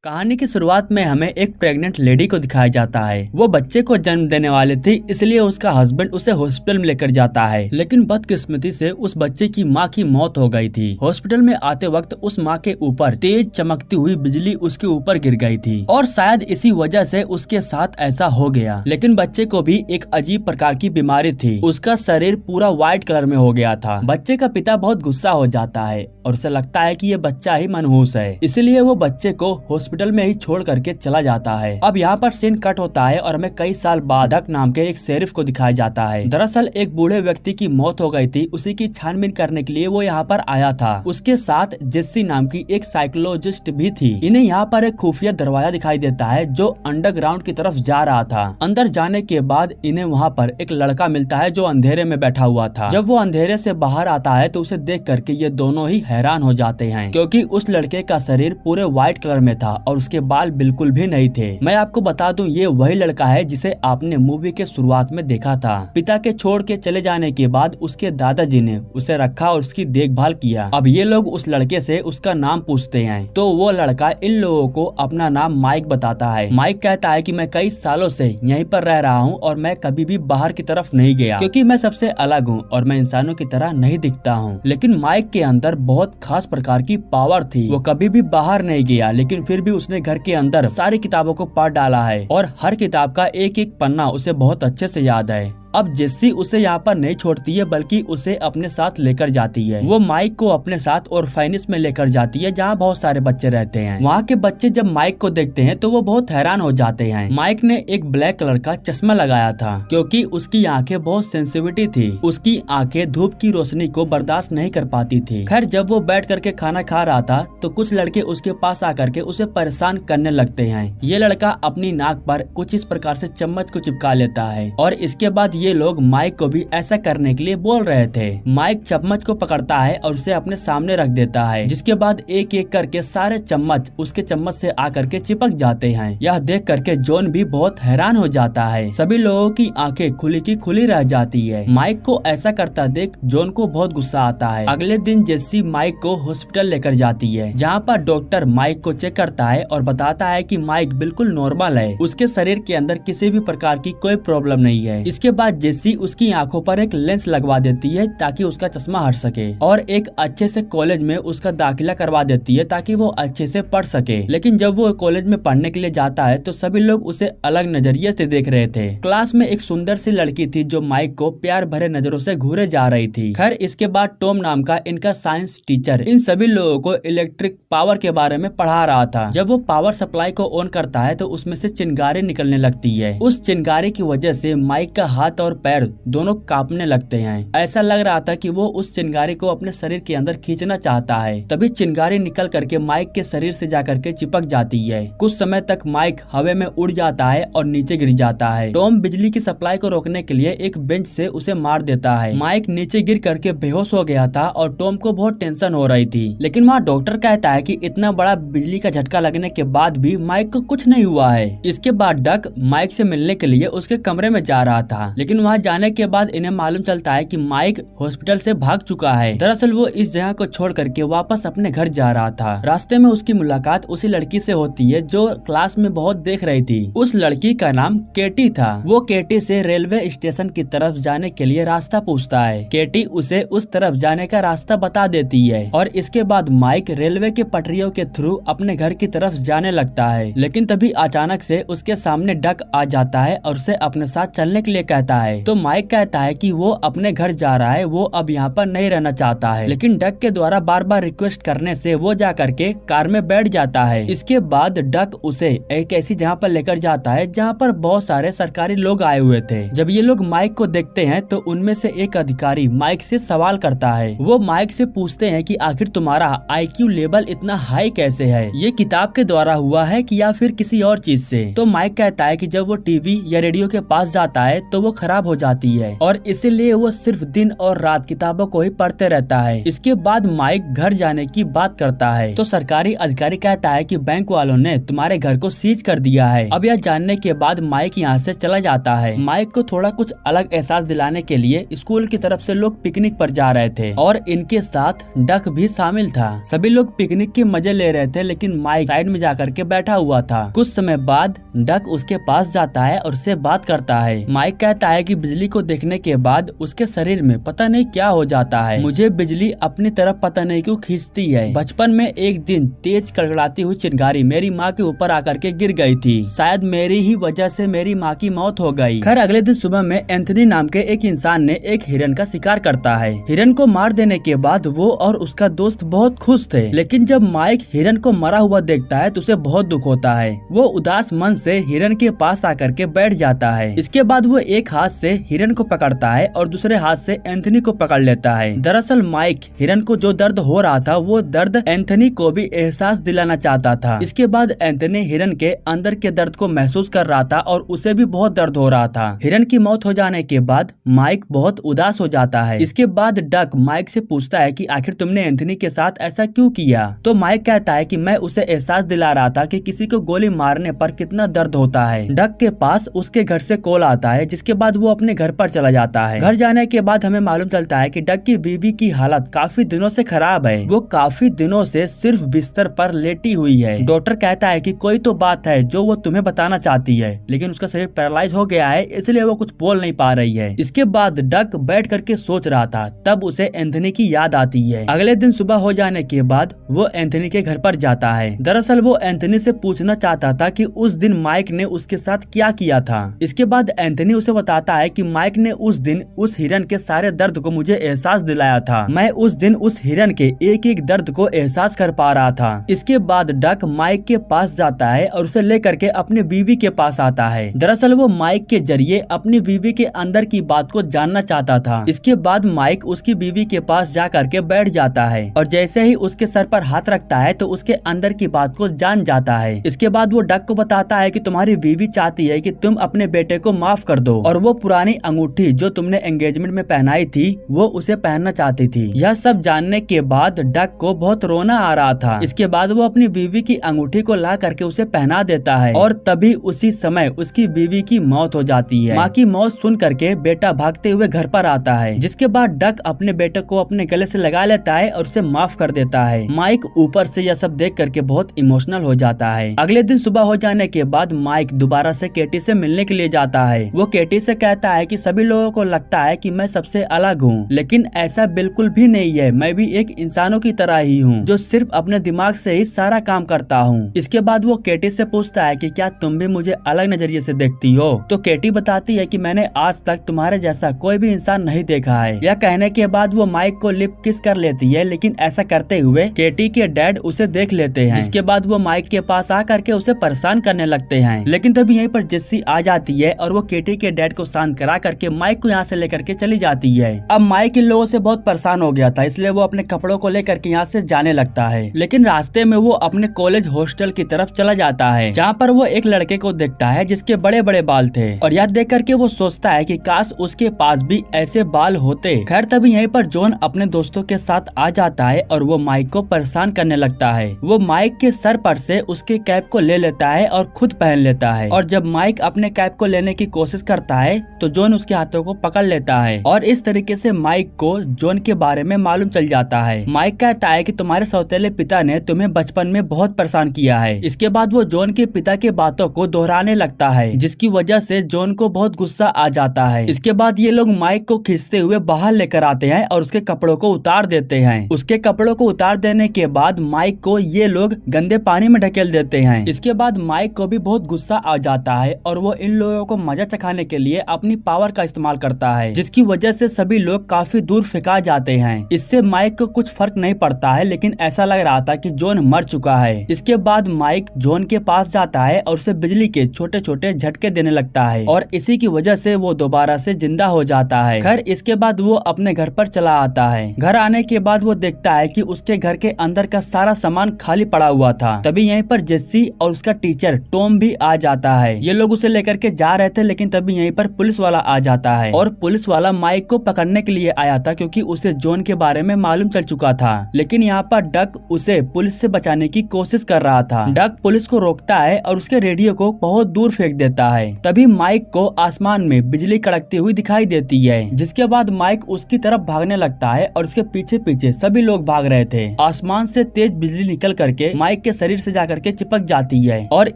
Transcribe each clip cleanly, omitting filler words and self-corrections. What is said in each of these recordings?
कहानी की शुरुआत में हमें एक प्रेग्नेंट लेडी को दिखाया जाता है। वो बच्चे को जन्म देने वाली थी, इसलिए उसका हस्बैंड उसे हॉस्पिटल में लेकर जाता है। लेकिन बदकिस्मती से उस बच्चे की माँ की मौत हो गई थी। हॉस्पिटल में आते वक्त उस माँ के ऊपर तेज चमकती हुई बिजली उसके ऊपर गिर गई थी और शायद इसी वजह से उसके साथ ऐसा हो गया। लेकिन बच्चे को भी एक अजीब प्रकार की बीमारी थी, उसका शरीर पूरा व्हाइट कलर में हो गया था। बच्चे का पिता बहुत गुस्सा हो जाता है और उसे लगता है कि ये बच्चा ही मनहूस है, इसलिए वो बच्चे को हॉस्पिटल में ही छोड़ करके चला जाता है। अब यहाँ पर सीन कट होता है और हमें कई साल बाद डक नाम के एक शेरिफ को दिखाया जाता है। दरअसल एक बूढ़े व्यक्ति की मौत हो गई थी, उसी की छानबीन करने के लिए वो यहाँ पर आया था। उसके साथ जेस्सी नाम की एक साइकोलॉजिस्ट भी थी। इन्हें यहाँ पर एक खुफिया दरवाजा दिखाई देता है जो अंडरग्राउंड की तरफ जा रहा था। अंदर जाने के बाद इन्हें वहाँ पर एक लड़का मिलता है जो अंधेरे में बैठा हुआ था। जब वो अंधेरे से बाहर आता है तो उसे देख करके ये दोनों ही हैरान हो जाते हैं, क्योंकि उस लड़के का शरीर पूरे व्हाइट कलर में था और उसके बाल बिल्कुल भी नहीं थे। मैं आपको बता दूं, ये वही लड़का है जिसे आपने मूवी के शुरुआत में देखा था। पिता के छोड़ के चले जाने के बाद उसके दादाजी ने उसे रखा और उसकी देखभाल किया। अब ये लोग उस लड़के से उसका नाम पूछते हैं तो वो लड़का इन लोगों को अपना नाम माइक बताता है। माइक कहता है कि मैं कई सालों से यहीं पर रह रहा हूँ और मैं कभी भी बाहर की तरफ नहीं गया, क्योंकि मैं सबसे अलग हूँ और मैं इंसानों की तरह नहीं दिखता हूँ। लेकिन माइक के अंदर बहुत खास प्रकार की पावर थी। वो कभी भी बाहर नहीं गया, लेकिन फिर भी उसने घर के अंदर सारी किताबों को पढ़ डाला है और हर किताब का एक एक पन्ना उसे बहुत अच्छे से याद है। अब जेस्सी उसे यहाँ पर नहीं छोड़ती है, बल्कि उसे अपने साथ लेकर जाती है। वो माइक को अपने साथ ऑर्फेनेज में लेकर जाती है जहाँ बहुत सारे बच्चे रहते हैं। वहाँ के बच्चे जब माइक को देखते हैं तो वो बहुत हैरान हो जाते हैं। माइक ने एक ब्लैक कलर का चश्मा लगाया था, क्योंकि उसकी आंखें बहुत सेंसिटिव थी। उसकी आंखें धूप की रोशनी को बर्दाश्त नहीं कर पाती थी। खैर, जब वो बैठ करके खाना खा रहा था तो कुछ लड़के उसके पास आकर के उसे परेशान करने लगते हैं। ये लड़का अपनी नाक पर कुछ इस प्रकार से चम्मच को चिपका लेता है और इसके बाद ये लोग माइक को भी ऐसा करने के लिए बोल रहे थे। माइक चम्मच को पकड़ता है और उसे अपने सामने रख देता है, जिसके बाद एक एक करके सारे चम्मच उसके चम्मच से आकर के चिपक जाते हैं। यह देख करके जॉन भी बहुत हैरान हो जाता है। सभी लोगों की आंखें खुली की खुली रह जाती है। माइक को ऐसा करता देख जॉन को बहुत गुस्सा आता है। अगले दिन जेस्सी माइक को हॉस्पिटल लेकर जाती है, जहाँ पर डॉक्टर माइक को चेक करता है और बताता है कि माइक बिल्कुल नॉर्मल है, उसके शरीर के अंदर किसी भी प्रकार की कोई प्रॉब्लम नहीं है। इसके बाद जेस्सी उसकी आंखों पर एक लेंस लगवा देती है ताकि उसका चश्मा हट सके और एक अच्छे से कॉलेज में उसका दाखिला करवा देती है ताकि वो अच्छे से पढ़ सके। लेकिन जब वो कॉलेज में पढ़ने के लिए जाता है तो सभी लोग उसे अलग नजरिए से देख रहे थे। क्लास में एक सुंदर सी लड़की थी जो माइक को प्यार भरे नजरों से घूरे जा रही थी। खैर, इसके बाद टॉम नाम का इनका साइंस टीचर इन सभी लोगों को इलेक्ट्रिक पावर के बारे में पढ़ा रहा था। जब वो पावर सप्लाई को ऑन करता है तो उसमें से चिंगारी निकलने लगती है। उस चिंगारी की वजह से माइक का हाथ और पैर दोनों कांपने लगते हैं। ऐसा लग रहा था कि वो उस चिंगारी को अपने शरीर के अंदर खींचना चाहता है। तभी चिंगारी निकल करके माइक के शरीर से जाकर के चिपक जाती है। कुछ समय तक माइक हवा में उड़ जाता है और नीचे गिर जाता है। टॉम बिजली की सप्लाई को रोकने के लिए एक बेंच से उसे मार देता है। माइक नीचे गिर करके बेहोश हो गया था और टॉम को बहुत टेंशन हो रही थी। लेकिन वहाँ डॉक्टर कहता है कि इतना बड़ा बिजली का झटका लगने के बाद भी माइक को कुछ नहीं हुआ है। इसके बाद डक माइक से मिलने के लिए उसके कमरे में जा रहा था, लेकिन वहाँ जाने के बाद इन्हें मालूम चलता है कि माइक हॉस्पिटल से भाग चुका है। दरअसल वो इस जगह को छोड़ करके वापस अपने घर जा रहा था। रास्ते में उसकी मुलाकात उसी लड़की से होती है जो क्लास में बहुत देख रही थी। उस लड़की का नाम केटी था। वो केटी से रेलवे स्टेशन की तरफ जाने के लिए रास्ता पूछता है। केटी उसे उस तरफ जाने का रास्ता बता देती है और इसके बाद माइक रेलवे के पटरियों के थ्रू अपने घर की तरफ जाने लगता है। लेकिन तभी अचानक से उसके सामने डक आ जाता है और उसे अपने साथ चलने के लिए कहता है। तो माइक कहता है कि वो अपने घर जा रहा है, वो अब यहाँ पर नहीं रहना चाहता है। लेकिन डक के द्वारा बार बार रिक्वेस्ट करने से वो जा करके कार में बैठ जाता है। इसके बाद डक उसे एक ऐसी जगह पर लेकर जाता है जहाँ पर बहुत सारे सरकारी लोग आए हुए थे। जब ये लोग माइक को देखते हैं तो उनमें से एक अधिकारी माइक से सवाल करता है। वो माइक से पूछते हैं कि आखिर तुम्हारा IQ लेवल इतना हाई कैसे है? ये किताब के द्वारा हुआ है कि या फिर किसी और चीज से? तो माइक कहता है कि जब वो टीवी या रेडियो के पास जाता है तो वो खराब हो जाती है और इसीलिए वो सिर्फ दिन और रात किताबों को ही पढ़ते रहता है। इसके बाद माइक घर जाने की बात करता है तो सरकारी अधिकारी कहता है कि बैंक वालों ने तुम्हारे घर को सीज कर दिया है। अब यह जानने के बाद माइक यहाँ से चला जाता है। माइक को थोड़ा कुछ अलग एहसास दिलाने के लिए स्कूल की तरफ से लोग पिकनिक पर जा रहे थे और इनके साथ डक भी शामिल था। सभी लोग पिकनिक के मजे ले रहे थे लेकिन माइक साइड में जाकर के बैठा हुआ था। कुछ समय बाद डक उसके पास जाता है और उससे बात करता है। माइक कहता है कि बिजली को देखने के बाद उसके शरीर में पता नहीं क्या हो जाता है। मुझे बिजली अपनी तरफ पता नहीं क्यों खींचती है। बचपन में एक दिन तेज कड़कड़ाती हुई चिंगारी मेरी माँ के ऊपर आकर के गिर गई थी। शायद मेरी ही वजह से मेरी माँ की मौत हो गई। खैर अगले दिन सुबह में एंथनी नाम के एक इंसान ने एक हिरन का शिकार करता है। हिरन को मार देने के बाद वो और उसका दोस्त बहुत खुश थे, लेकिन जब माइक हिरन को मरा हुआ देखता है तो उसे बहुत दुख होता है। वो उदास मन से हिरन के पास आकर के बैठ जाता है। इसके बाद वो एक हाथ से हिरन को पकड़ता है और दूसरे हाथ से एंथनी को पकड़ लेता है। दरअसल माइक हिरन को जो दर्द हो रहा था वो दर्द एंथनी को भी एहसास दिलाना चाहता था। इसके बाद एंथनी हिरन के अंदर के दर्द को महसूस कर रहा था और उसे भी बहुत दर्द हो रहा था। हिरन की मौत हो जाने के बाद माइक बहुत उदास हो जाता है। इसके बाद डक माइक से पूछता है कि आखिर तुमने एंथनी के साथ ऐसा क्यों किया? तो माइक कहता है कि मैं उसे एहसास दिला रहा था कि किसी को गोली मारने पर कितना दर्द होता है। डक के पास उसके घर से कॉल आता है जिसके बाद वो अपने घर पर चला जाता है। घर जाने के बाद हमें मालूम चलता है कि डक की बीवी की हालत काफी दिनों से खराब है। वो काफी दिनों से सिर्फ बिस्तर पर लेटी हुई है। डॉक्टर कहता है कि कोई तो बात है जो वो तुम्हें बताना चाहती है, लेकिन उसका शरीर पैरालाइज हो गया है इसलिए वो कुछ बोल नहीं पा रही है। इसके बाद डक बैठ करके सोच रहा था, तब उसे एंथनी की याद आती है। अगले दिन सुबह हो जाने के बाद वो एंथनी के घर पर जाता है। दरअसल वो एंथनी से पूछना चाहता था कि उस दिन माइक ने उसके साथ क्या किया था। इसके बाद एंथनी उसे बताता है कि माइक ने उस दिन उस हिरन के सारे दर्द को मुझे एहसास दिलाया था। मैं उस दिन उस हिरन के एक एक दर्द को एहसास कर पा रहा था। इसके बाद डक माइक के पास जाता है और उसे लेकर के अपने बीवी के पास आता है। दरअसल वो माइक के जरिए अपनी बीवी के अंदर की बात को जानना चाहता था। इसके बाद माइक उसकी बीवी के पास जा करके बैठ जाता है और जैसे ही उसके सर पर हाथ रखता है तो उसके अंदर की बात को जान जाता है। इसके बाद वो डक को बताता है कि तुम्हारी बीवी चाहती है कि तुम अपने बेटे को माफ कर दो और वो पुरानी अंगूठी जो तुमने एंगेजमेंट में पहनाई थी वो उसे पहनना चाहती थी। यह सब जानने के बाद डक को बहुत रोना आ रहा था। इसके बाद वो अपनी बीवी की अंगूठी को ला करके उसे पहना देता है और तभी उसी समय उसकी बीवी की मौत हो जाती है। माँ की मौत सुन करके बेटा भागते हुए घर पर आता है, जिसके बाद डक अपने बेटे को अपने गले से लगा लेता है और उसे माफ कर देता है। माइक ऊपर से यह सब देख करके बहुत इमोशनल हो जाता है। अगले दिन सुबह हो जाने के बाद माइक दोबारा से केटी से मिलने के लिए जाता है। वो केटी से कहता है कि सभी लोगों को लगता है कि मैं सबसे अलग हूँ, लेकिन ऐसा बिल्कुल भी नहीं है। मैं भी एक इंसानों की तरह ही हूँ जो सिर्फ अपने दिमाग से ही सारा काम करता हूँ। इसके बाद वो केटी से पूछता है कि क्या तुम भी मुझे अलग नजरिए से देखती हो? तो केटी बताती है कि मैंने आज तक तुम्हारे जैसा कोई भी इंसान नहीं देखा है। यह कहने के बाद वो माइक को लिप किस कर लेती है, लेकिन ऐसा करते हुए केटी के डैड उसे देख लेते हैं। इसके बाद वो माइक के पास आकर के उसे परेशान करने लगते हैं, लेकिन तभी यहीं पर जेस्सी आ जाती है और वो केटी के डैड को शांत करा करके माइक को यहाँ से लेकर के चली जाती है। अब माइक इन लोगों से बहुत परेशान हो गया था, इसलिए वो अपने कपड़ों को लेकर के यहाँ से जाने लगता है। लेकिन रास्ते में वो अपने कॉलेज हॉस्टल की तरफ चला जाता है, जहाँ पर वो एक लड़के को देखता है जिसके बड़े बड़े बाल थे और यह देख करके वो सोचता है कि काश उसके पास भी ऐसे बाल होते। खैर तभी यहीं पर जॉन अपने दोस्तों के साथ आ जाता है और वो माइक को परेशान करने लगता है। वो माइक के सर पर से उसके कैप को ले लेता है और खुद पहन लेता है और जब माइक अपने कैप को लेने की कोशिश करता है तो जॉन उसके हाथों को पकड़ लेता है और इस तरीके से माइक को जॉन के बारे में मालूम चल जाता है। माइक कहता है कि तुम्हारे सौतेले पिता ने तुम्हें बचपन में बहुत परेशान किया है। इसके बाद वो जॉन के पिता की बातों को दोहराने लगता है, जिसकी वजह से जॉन को बहुत गुस्सा आ जाता है। इसके बाद ये लोग माइक को खींचते हुए बाहर लेकर आते हैं और उसके कपड़ों को उतार देते हैं। उसके कपड़ों को उतार देने के बाद माइक को ये लोग गंदे पानी में ढकेल देते हैं। इसके बाद माइक को भी बहुत गुस्सा आ जाता है और वो इन लोगों को मजा चखाने के लिए अपनी पावर का इस्तेमाल करता है, जिसकी वजह से सभी लोग काफी दूर फेंका जाते हैं। इससे माइक को कुछ फर्क नहीं पड़ता है, लेकिन ऐसा लग रहा था कि जॉन मर चुका है। इसके बाद माइक जॉन के पास जाता है और उसे बिजली के छोटे छोटे झटके देने लगता है और इसी की वजह से वो दोबारा से जिंदा हो जाता है। खैर इसके बाद वो अपने घर पर चला आता है। घर आने के बाद वो देखता है कि उसके घर के अंदर का सारा सामान खाली पड़ा हुआ था। तभी यहीं पर जेस्सी और उसका टीचर टॉम भी आ जाता है। ये लोग उसे लेकर के जा रहे थे, लेकिन तभी यहीं पर पुलिस वाला आ जाता है और पुलिस वाला माइक को पकड़ने के लिए आया था क्योंकि उसे जॉन के बारे में मालूम चल चुका था। लेकिन यहाँ पर डक उसे पुलिस से बचाने की कोशिश कर रहा था। डक पुलिस को रोकता है और उसके रेडियो को बहुत दूर फेंक देता है। तभी माइक को आसमान में बिजली कड़कती हुई दिखाई देती है, जिसके बाद माइक उसकी तरफ भागने लगता है और उसके पीछे पीछे सभी लोग भाग रहे थे। आसमान से तेज बिजली निकल करके माइक के शरीर से जाकर के चिपक जाती है और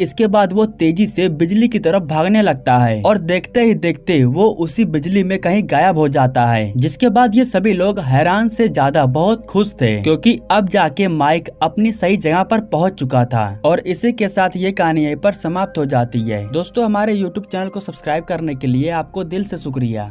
इसके बाद वो तेजी से बिजली की तरफ भागने लगता है और देखते ही देखते वो उसी बिजली में कहीं गायब हो जाता है। जिसके बाद ये सभी लोग हैरान से ज्यादा बहुत खुश थे क्योंकि अब जाके माइक अपनी सही जगह पर पहुंच चुका था। और इसी के साथ ये कहानी यहीं पर समाप्त हो जाती है। दोस्तों, हमारे YouTube चैनल को सब्सक्राइब करने के लिए आपको दिल से शुक्रिया।